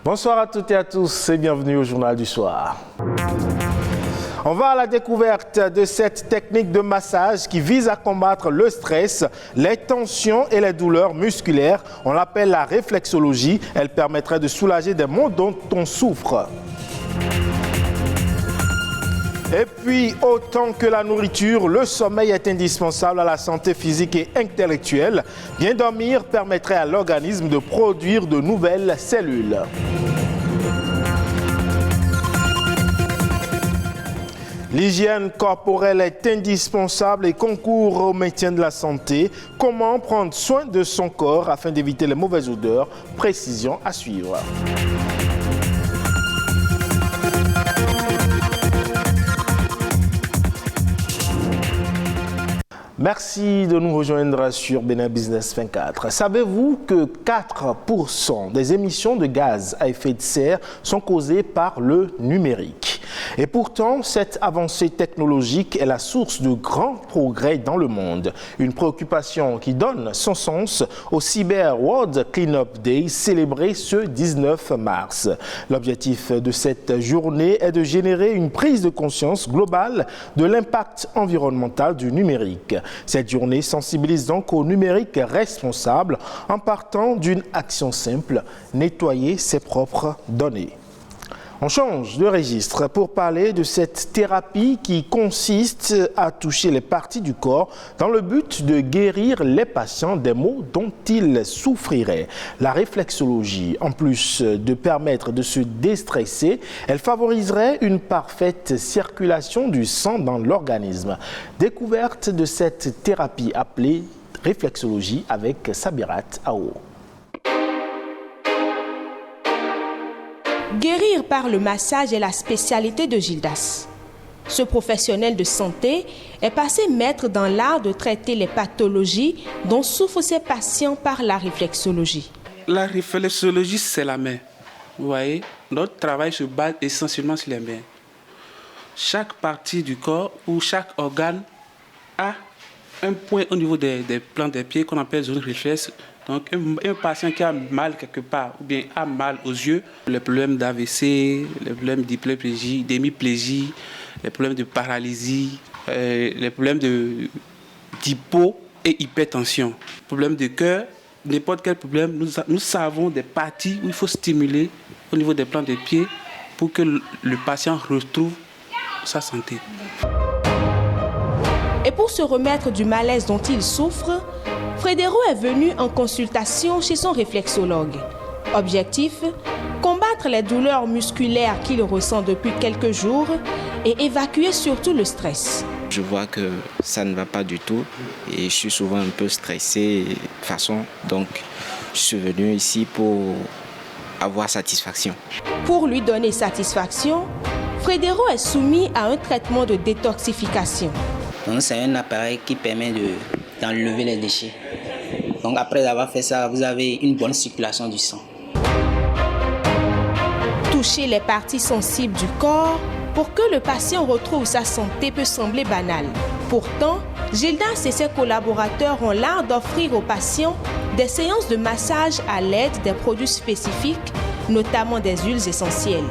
Bonsoir à toutes et à tous et bienvenue au Journal du Soir. On va à la découverte de cette technique de massage qui vise à combattre le stress, les tensions et les douleurs musculaires. On l'appelle la réflexologie. Elle permettrait de soulager des maux dont on souffre. Et puis, autant que la nourriture, le sommeil est indispensable à la santé physique et intellectuelle. Bien dormir permettrait à l'organisme de produire de nouvelles cellules. L'hygiène corporelle est indispensable et concourt au maintien de la santé. Comment prendre soin de son corps afin d'éviter les mauvaises odeurs? Précision à suivre. Merci de nous rejoindre sur Bénin Business 24. Savez-vous que 4% des émissions de gaz à effet de serre sont causées par le numérique? Et pourtant, cette avancée technologique est la source de grands progrès dans le monde. Une préoccupation qui donne son sens au Cyber World Cleanup Day célébré ce 19 mars. L'objectif de cette journée est de générer une prise de conscience globale de l'impact environnemental du numérique. Cette journée sensibilise donc au numérique responsable en partant d'une action simple, nettoyer ses propres données. On change de registre pour parler de cette thérapie qui consiste à toucher les parties du corps dans le but de guérir les patients des maux dont ils souffriraient. La réflexologie, en plus de permettre de se déstresser, elle favoriserait une parfaite circulation du sang dans l'organisme. Découverte de cette thérapie appelée réflexologie avec Sabirat Ao. Guérir par le massage est la spécialité de Gildas. Ce professionnel de santé est passé maître dans l'art de traiter les pathologies dont souffrent ses patients par la réflexologie. La réflexologie, c'est la main. Vous voyez, notre travail se base essentiellement sur les mains. Chaque partie du corps ou chaque organe a un point au niveau des plans des pieds qu'on appelle zone réflexe. Donc, un patient qui a mal quelque part ou bien a mal aux yeux, les problèmes d'AVC, les problèmes d'hyperplégie, d'hémiplégie, les problèmes de paralysie, les problèmes d'hypo et hypertension, problèmes de cœur, n'importe quel problème, nous savons des parties où il faut stimuler au niveau des plans des pieds pour que le patient retrouve sa santé. Et pour se remettre du malaise dont il souffre, Frédéro est venu en consultation chez son réflexologue. Objectif, combattre les douleurs musculaires qu'il ressent depuis quelques jours et évacuer surtout le stress. Je vois que ça ne va pas du tout et je suis souvent un peu stressé de toute façon. Donc, je suis venu ici pour avoir satisfaction. Pour lui donner satisfaction, Frédéro est soumis à un traitement de détoxification. Donc, c'est un appareil qui permet d'enlever les déchets. Donc après avoir fait ça, vous avez une bonne circulation du sang. Toucher les parties sensibles du corps pour que le patient retrouve sa santé peut sembler banal. Pourtant, Gildas et ses collaborateurs ont l'art d'offrir aux patients des séances de massage à l'aide des produits spécifiques, notamment des huiles essentielles.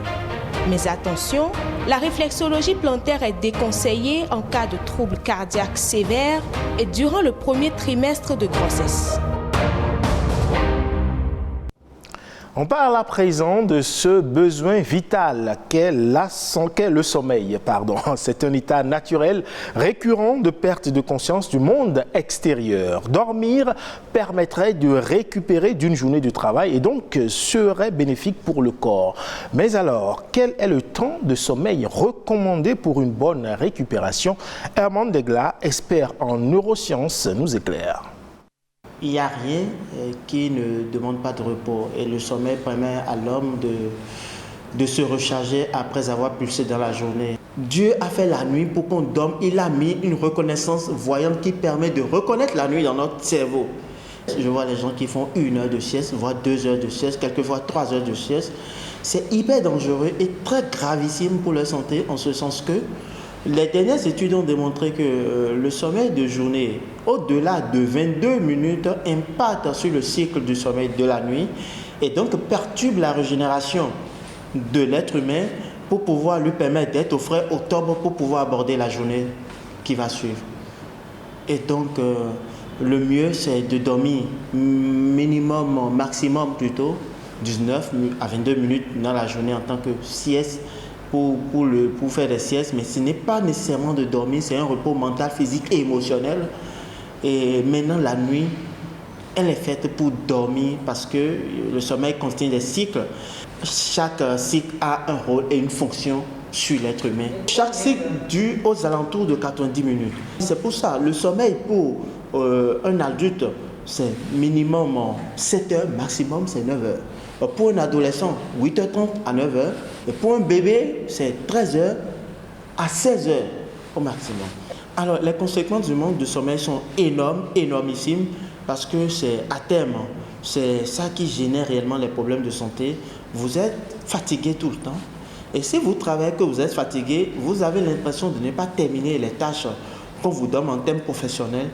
Mais attention, la réflexologie plantaire est déconseillée en cas de troubles cardiaques sévères et durant le premier trimestre de grossesse. On parle à présent de ce besoin vital qu'est le sommeil. C'est un état naturel récurrent de perte de conscience du monde extérieur. Dormir permettrait de récupérer d'une journée de travail et donc serait bénéfique pour le corps. Mais alors, quel est le temps de sommeil recommandé pour une bonne récupération? Herman Degla, expert en neurosciences, nous éclaire. Il n'y a rien qui ne demande pas de repos et le sommeil permet à l'homme de se recharger après avoir pulsé dans la journée. Dieu a fait la nuit pour qu'on dorme. Il a mis une reconnaissance voyante qui permet de reconnaître la nuit dans notre cerveau. Je vois les gens qui font 1 heure de sieste, voire 2 heures de sieste, quelquefois 3 heures de sieste. C'est hyper dangereux et très gravissime pour leur santé en ce sens que les dernières études ont démontré que le sommeil de journée, au-delà de 22 minutes, impacte sur le cycle du sommeil de la nuit et donc perturbe la régénération de l'être humain pour pouvoir lui permettre d'être au frais au top pour pouvoir aborder la journée qui va suivre. Et donc, le mieux, c'est de dormir maximum plutôt, 19 à 22 minutes dans la journée en tant que sieste pour faire des siestes. Mais ce n'est pas nécessairement de dormir, c'est un repos mental, physique et émotionnel. Et maintenant, la nuit, elle est faite pour dormir parce que le sommeil contient des cycles. Chaque cycle a un rôle et une fonction sur l'être humain. Chaque cycle dure aux alentours de 90 minutes. C'est pour ça, le sommeil pour un adulte, c'est minimum 7 heures, maximum c'est 9 heures. Pour un adolescent, 8h30 à 9 heures. Et pour un bébé, c'est 13 heures à 16 heures au maximum. Alors, les conséquences du manque de sommeil sont énormes, énormissimes, parce que c'est à terme, c'est ça qui génère réellement les problèmes de santé. Vous êtes fatigué tout le temps. Et si vous travaillez que vous êtes fatigué, vous avez l'impression de ne pas terminer les tâches qu'on vous donne en termes professionnels.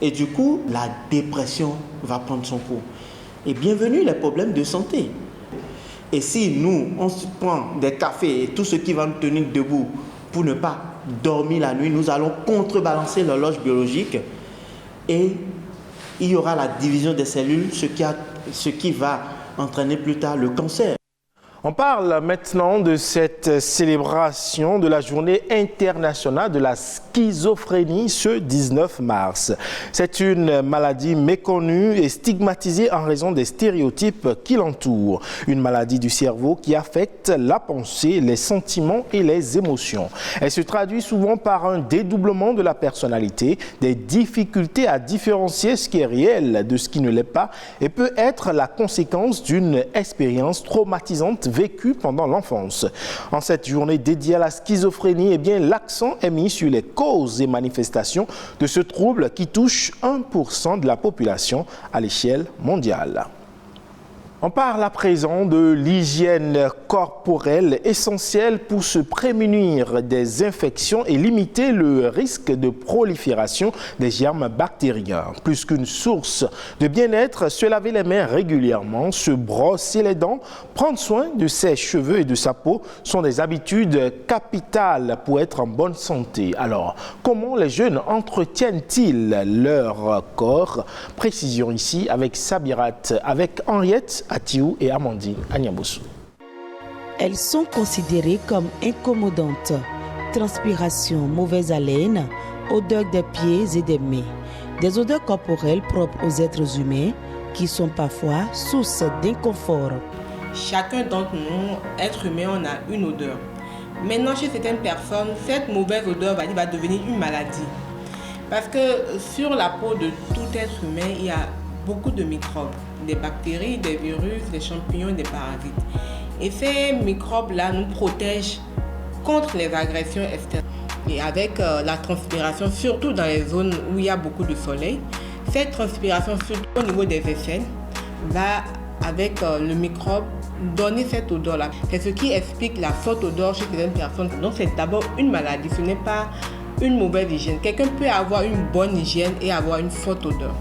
Et du coup, la dépression va prendre son cours. Et bienvenue les problèmes de santé. Et si nous, on se prend des cafés et tout ce qui va nous tenir debout pour ne pas dormir la nuit, nous allons contrebalancer l'horloge biologique et il y aura la division des cellules, ce qui va entraîner plus tard le cancer. On parle maintenant de cette célébration de la journée internationale de la schizophrénie ce 19 mars. C'est une maladie méconnue et stigmatisée en raison des stéréotypes qui l'entourent. Une maladie du cerveau qui affecte la pensée, les sentiments et les émotions. Elle se traduit souvent par un dédoublement de la personnalité, des difficultés à différencier ce qui est réel de ce qui ne l'est pas et peut être la conséquence d'une expérience traumatisante vécu pendant l'enfance. En cette journée dédiée à la schizophrénie, eh bien, l'accent est mis sur les causes et manifestations de ce trouble qui touche 1% de la population à l'échelle mondiale. On parle à présent de l'hygiène corporelle essentielle pour se prémunir des infections et limiter le risque de prolifération des germes bactériens. Plus qu'une source de bien-être, se laver les mains régulièrement, se brosser les dents, prendre soin de ses cheveux et de sa peau sont des habitudes capitales pour être en bonne santé. Alors, comment les jeunes entretiennent-ils leur corps? Précision ici avec Sabirat, avec Henriette Atiou et Amandine Agnaboussou. Elles sont considérées comme incommodantes. Transpiration, mauvaise haleine, odeur des pieds et des mains. Des odeurs corporelles propres aux êtres humains qui sont parfois source d'inconfort. Chacun d'entre nous, êtres humains, on a une odeur. Maintenant, chez certaines personnes, cette mauvaise odeur va devenir une maladie. Parce que sur la peau de tout être humain, il y a beaucoup de microbes, des bactéries, des virus, des champignons, des parasites. Et ces microbes-là nous protègent contre les agressions externes. Et avec la transpiration, surtout dans les zones où il y a beaucoup de soleil, cette transpiration, surtout au niveau des aisselles, va avec le microbe donner cette odeur-là. C'est ce qui explique la forte odeur chez certaines personnes. Donc c'est d'abord une maladie, ce n'est pas une mauvaise hygiène. Quelqu'un peut avoir une bonne hygiène et avoir une forte odeur.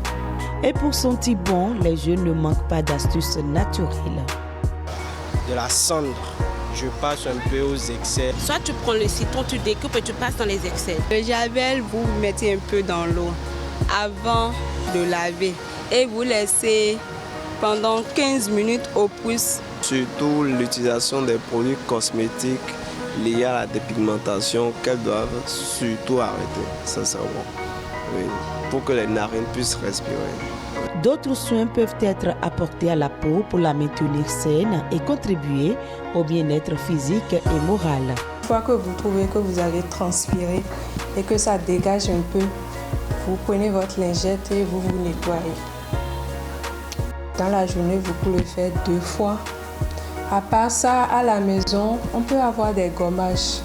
Et pour sentir bon, les jeunes ne manquent pas d'astuces naturelles. De la cendre, je passe un peu aux excès. Soit tu prends le citron, tu découpes et tu passes dans les excès. Le javel, vous mettez un peu dans l'eau avant de laver et vous laissez pendant 15 minutes au plus. Surtout l'utilisation des produits cosmétiques liés à la dépigmentation qu'elles doivent surtout arrêter, sincèrement. Oui, pour que les narines puissent respirer. D'autres soins peuvent être apportés à la peau pour la maintenir saine et contribuer au bien-être physique et moral. Une fois que vous trouvez que vous avez transpiré et que ça dégage un peu, vous prenez votre lingette et vous vous nettoyez. Dans la journée, vous pouvez le faire 2 fois. À part ça, à la maison, on peut avoir des gommages.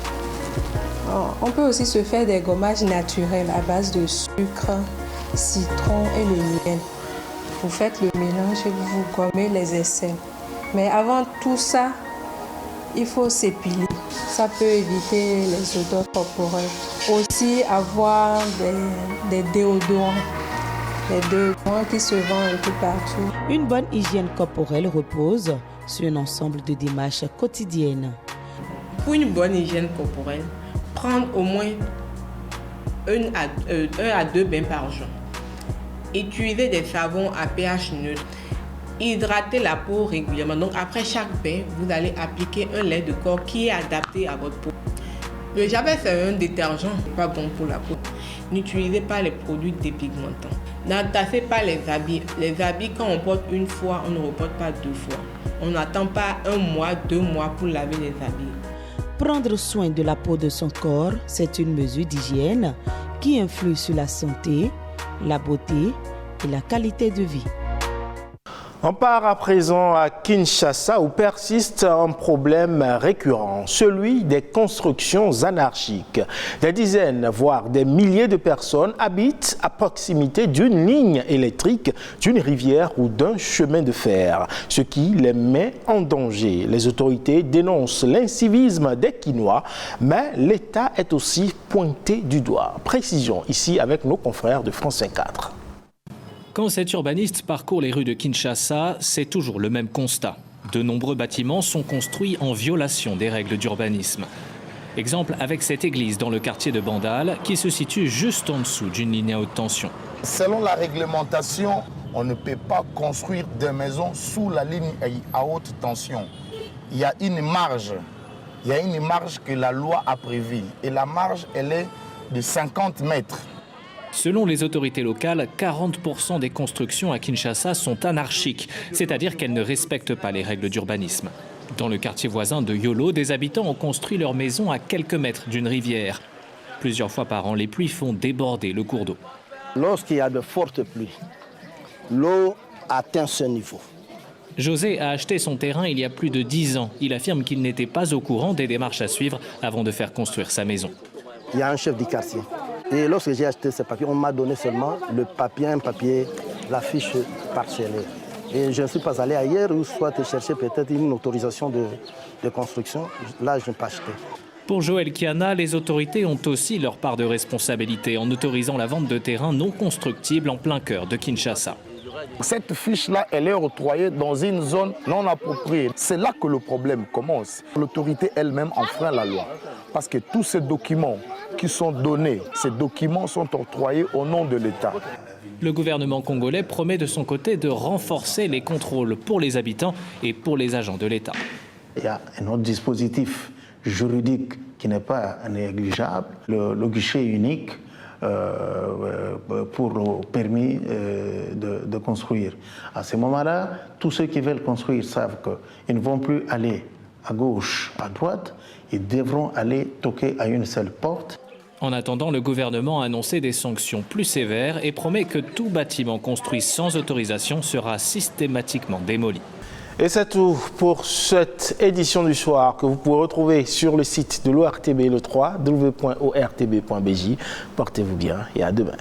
On peut aussi se faire des gommages naturels à base de sucre, citron et le miel. Vous faites le mélange et vous gommez les aisselles. Mais avant tout ça, il faut s'épiler. Ça peut éviter les odeurs corporelles. Aussi avoir des déodorants. Les déodorants qui se vendent un peu partout. Une bonne hygiène corporelle repose sur un ensemble de démarches quotidiennes. Pour une bonne hygiène corporelle, prendre au moins 1 à 2 bains par jour. Utiliser des savons à pH neutre. Hydrater la peau régulièrement. Donc après chaque bain, vous allez appliquer un lait de corps qui est adapté à votre peau. Le javel, c'est un détergent, pas bon pour la peau. N'utilisez pas les produits dépigmentants. N'entassez pas les habits. Les habits, quand on porte une fois, on ne reporte pas 2 fois. On n'attend pas 1 mois, 2 mois pour laver les habits. Prendre soin de la peau de son corps, c'est une mesure d'hygiène qui influe sur la santé, la beauté et la qualité de vie. On part à présent à Kinshasa où persiste un problème récurrent, celui des constructions anarchiques. Des dizaines, voire des milliers de personnes habitent à proximité d'une ligne électrique, d'une rivière ou d'un chemin de fer, ce qui les met en danger. Les autorités dénoncent l'incivisme des Kinois, mais l'État est aussi pointé du doigt. Précision ici avec nos confrères de France 24. Quand cet urbaniste parcourt les rues de Kinshasa, c'est toujours le même constat. De nombreux bâtiments sont construits en violation des règles d'urbanisme. Exemple avec cette église dans le quartier de Bandal qui se situe juste en dessous d'une ligne à haute tension. Selon la réglementation, on ne peut pas construire des maisons sous la ligne à haute tension. Il y a une marge. Il y a une marge que la loi a prévue. Et la marge, elle est de 50 mètres. Selon les autorités locales, 40% des constructions à Kinshasa sont anarchiques, c'est-à-dire qu'elles ne respectent pas les règles d'urbanisme. Dans le quartier voisin de Yolo, des habitants ont construit leur maison à quelques mètres d'une rivière. Plusieurs fois par an, les pluies font déborder le cours d'eau. Lorsqu'il y a de fortes pluies, l'eau atteint ce niveau. José a acheté son terrain il y a plus de 10 ans. Il affirme qu'il n'était pas au courant des démarches à suivre avant de faire construire sa maison. Il y a un chef du quartier. Et lorsque j'ai acheté ce papier, on m'a donné seulement le papier, la fiche parcellée. Et je ne suis pas allé ailleurs ou soit chercher peut-être une autorisation de construction. Là, je n'ai pas acheté. Pour Joël Kiana, les autorités ont aussi leur part de responsabilité en autorisant la vente de terrains non constructibles en plein cœur de Kinshasa. Cette fiche-là, elle est octroyée dans une zone non appropriée. C'est là que le problème commence. L'autorité elle-même enfreint la loi. Parce que tous ces documents qui sont donnés, ces documents sont octroyés au nom de l'État. Le gouvernement congolais promet de son côté de renforcer les contrôles pour les habitants et pour les agents de l'État. Il y a un autre dispositif juridique qui n'est pas négligeable, le guichet unique pour le permis de construire. À ce moment-là, tous ceux qui veulent construire savent qu'ils ne vont plus aller à gauche, à droite, ils devront aller toquer à une seule porte. En attendant, le gouvernement a annoncé des sanctions plus sévères et promet que tout bâtiment construit sans autorisation sera systématiquement démoli. Et c'est tout pour cette édition du soir que vous pouvez retrouver sur le site de l'ORTB, le www.ortb.bj. Portez-vous bien et à demain.